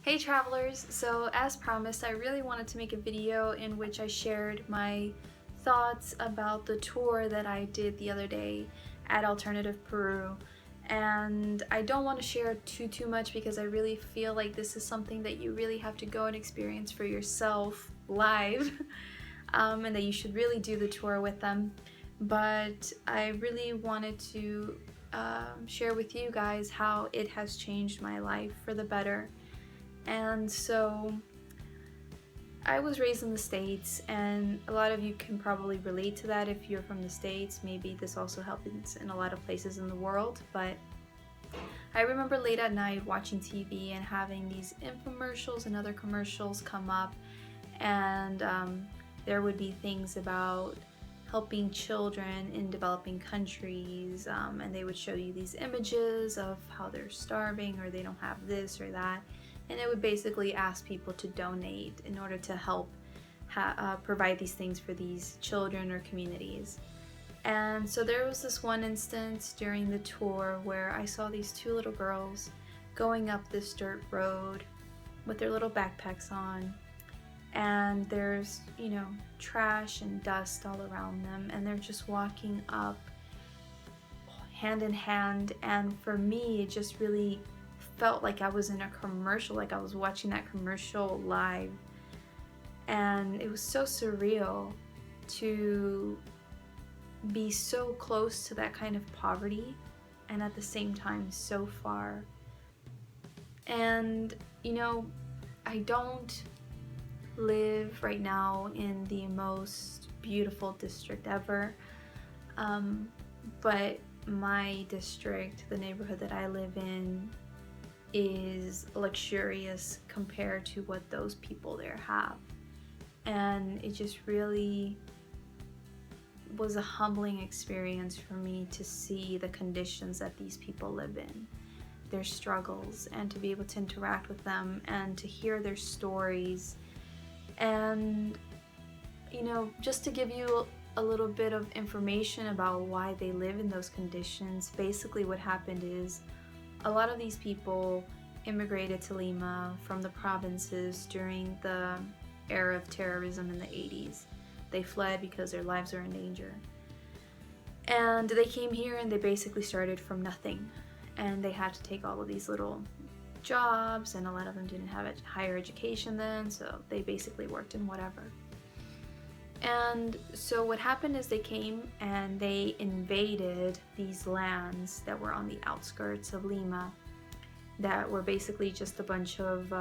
Hey travelers! So as promised, I really wanted to make a video in which I shared my thoughts about the tour that I did the other day at Alternative Peru. And I don't want to share too much because I really feel like this is something that you really have to go and experience for yourself live and that you should really do the tour with them. But I really wanted to share with you guys how it has changed my life for the better. And so I was raised in the States, and a lot of you can probably relate to that if you're from the States. Maybe this also happens in a lot of places in the world, but I remember late at night watching TV and having these infomercials and other commercials come up, and there would be things about helping children in developing countries, and they would show you these images of how they're starving or they don't have this or that, and it would basically ask people to donate in order to help provide these things for these children or communities. And so there was this one instance during the tour where I saw these two little girls going up this dirt road with their little backpacks on, and there's, trash and dust all around them, and they're just walking up hand in hand. And for me, it just really felt like I was in a commercial, like I was watching that commercial live. And it was so surreal to be so close to that kind of poverty and at the same time so far. And I don't live right now in the most beautiful district ever, but my district, the neighborhood that I live in, is luxurious compared to what those people there have. And it just really was a humbling experience for me to see the conditions that these people live in, their struggles, and to be able to interact with them and to hear their stories. And just to give you a little bit of information about why they live in those conditions, basically what happened is a lot of these people immigrated to Lima from the provinces during the era of terrorism in the 80s. They fled because their lives were in danger. And they came here and they basically started from nothing. And they had to take all of these little jobs, and a lot of them didn't have a higher education then, so they basically worked in whatever. And so what happened is they came and they invaded these lands that were on the outskirts of Lima, that were basically just a bunch of,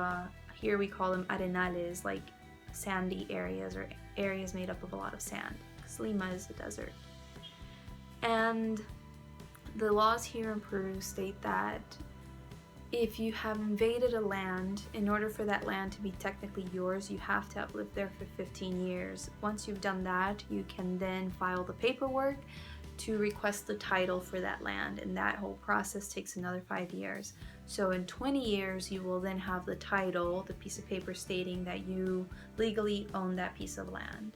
here we call them arenales, like sandy areas or areas made up of a lot of sand, because Lima is a desert. And the laws here in Peru state that if you have invaded a land, in order for that land to be technically yours, you have to have lived there for 15 years. Once you've done that, you can then file the paperwork to request the title for that land, and that whole process takes another 5 years. So in 20 years, you will then have the title, the piece of paper stating that you legally own that piece of land.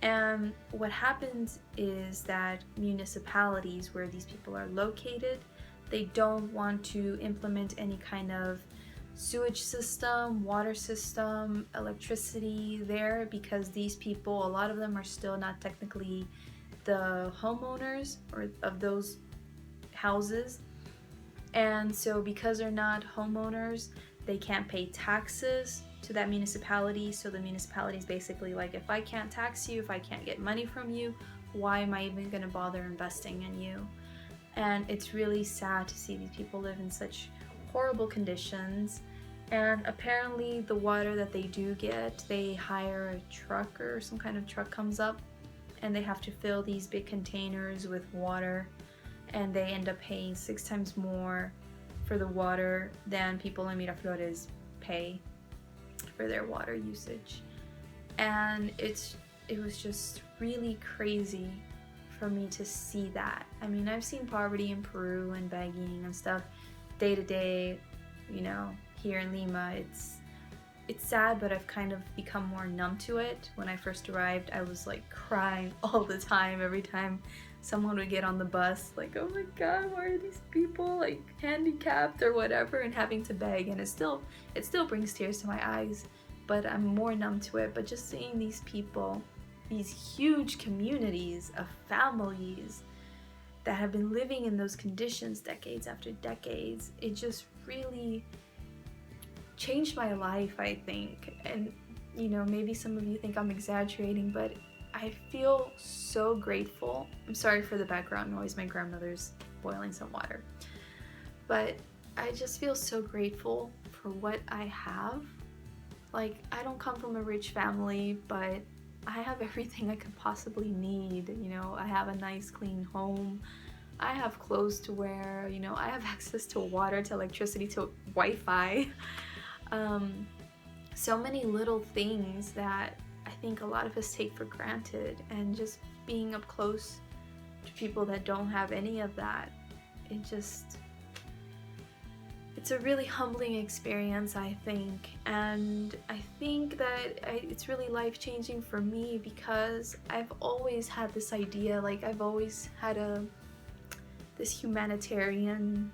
And what happens is that municipalities where these people are located, they don't want to implement any kind of sewage system, water system, electricity there, because these people, a lot of them are still not technically the homeowners or of those houses. And so because they're not homeowners, they can't pay taxes to that municipality. So the municipality is basically like, if I can't tax you, if I can't get money from you, why am I even going to bother investing in you? And it's really sad to see these people live in such horrible conditions. And apparently the water that they do get, they hire a truck, or some kind of truck comes up, and they have to fill these big containers with water, and they end up paying 6 times more for the water than people in Miraflores pay for their water usage. And it was just really crazy for me to see that. I mean, I've seen poverty in Peru and begging and stuff day to day, here in Lima. It's sad, but I've kind of become more numb to it. When I first arrived, I was like crying all the time every time someone would get on the bus like, oh my god, why are these people like handicapped or whatever, and having to beg, and it still brings tears to my eyes, but I'm more numb to it. But just seeing these people, these huge communities of families that have been living in those conditions decades after decades, it just really changed my life, I think. And you know, maybe some of you think I'm exaggerating, but I feel so grateful. I'm sorry for the background noise, my grandmother's boiling some water. But I just feel so grateful for what I have. Like, I don't come from a rich family, but I have everything I could possibly need. You know, I have a nice clean home, I have clothes to wear, you know, I have access to water, to electricity, to Wi-Fi. So many little things that I think a lot of us take for granted, and just being up close to people that don't have any of that, it's a really humbling experience, I think. And I think that it's really life-changing for me, because I've always had this idea, like I've always had this humanitarian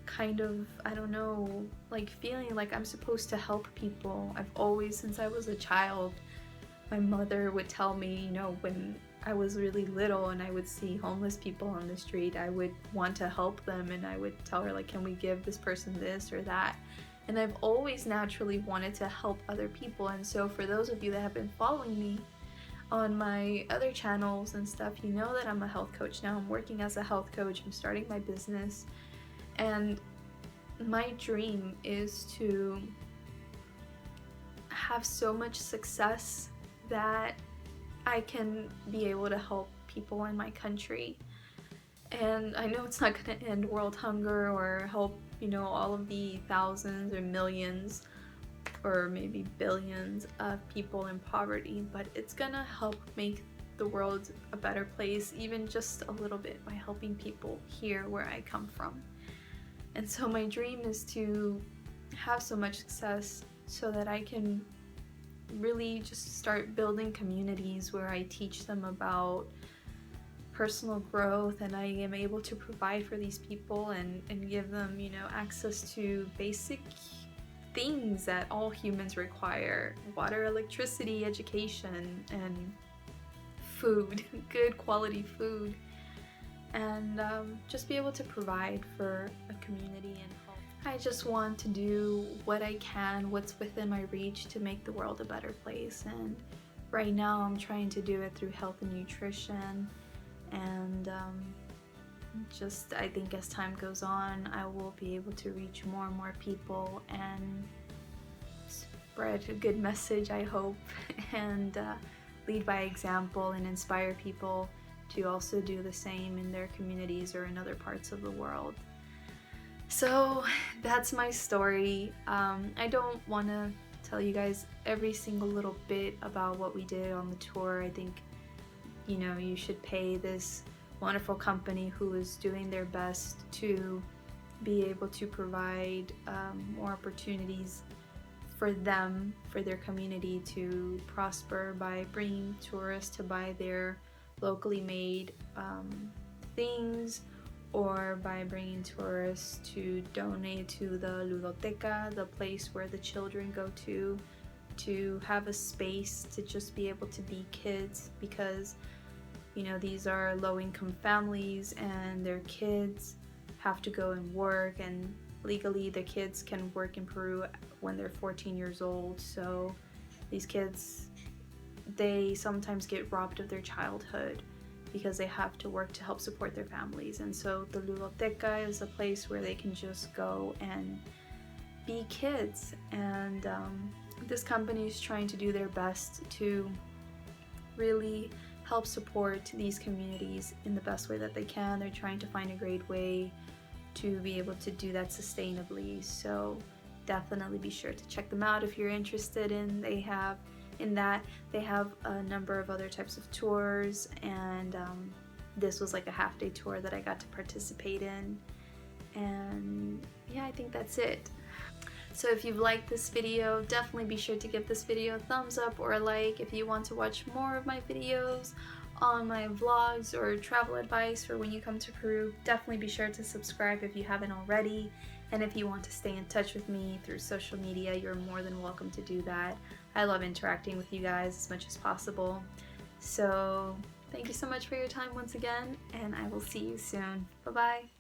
kind of, I don't know, like feeling like I'm supposed to help people. I've always, since I was a child, my mother would tell me, you know, when I was really little and I would see homeless people on the street, I would want to help them, and I would tell her like, can we give this person this or that? And I've always naturally wanted to help other people. And so for those of you that have been following me on my other channels and stuff, you know that I'm a health coach now. I'm working as a health coach, I'm starting my business, and my dream is to have so much success that I can be able to help people in my country. And I know it's not going to end world hunger or help, you know, all of the thousands or millions or maybe billions of people in poverty, but it's gonna help make the world a better place, even just a little bit, by helping people here where I come from. And so my dream is to have so much success so that I can really just start building communities where I teach them about personal growth, and I am able to provide for these people and give them, you know, access to basic things that all humans require: water, electricity, education, and food, good quality food, and just be able to provide for a community and help. I just want to do what I can, what's within my reach, to make the world a better place. And right now I'm trying to do it through health and nutrition, and just, I think as time goes on, I will be able to reach more and more people and spread a good message, I hope, and lead by example and inspire people to also do the same in their communities or in other parts of the world. So that's my story. I don't want to tell you guys every single little bit about what we did on the tour. I think, you know, you should pay this wonderful company who is doing their best to be able to provide more opportunities for them, for their community to prosper by bringing tourists to buy their locally made things, or by bringing tourists to donate to the ludoteca, the place where the children go to have a space to just be able to be kids, because, you know, these are low-income families and their kids have to go and work, and legally the kids can work in Peru when they're 14 years old. So these kids, they sometimes get robbed of their childhood because they have to work to help support their families. And so the ludoteca is a place where they can just go and be kids. And this company is trying to do their best to really help support these communities in the best way that they can. They're trying to find a great way to be able to do that sustainably. So definitely be sure to check them out if you're interested in that. They have a number of other types of tours, and this was like a half-day tour that I got to participate in. And yeah, I think that's it. So if you've liked this video, definitely be sure to give this video a thumbs up or a like. If you want to watch more of my videos on my vlogs or travel advice for when you come to Peru, definitely be sure to subscribe if you haven't already. And if you want to stay in touch with me through social media, you're more than welcome to do that. I love interacting with you guys as much as possible. So thank you so much for your time once again, and I will see you soon. Bye-bye.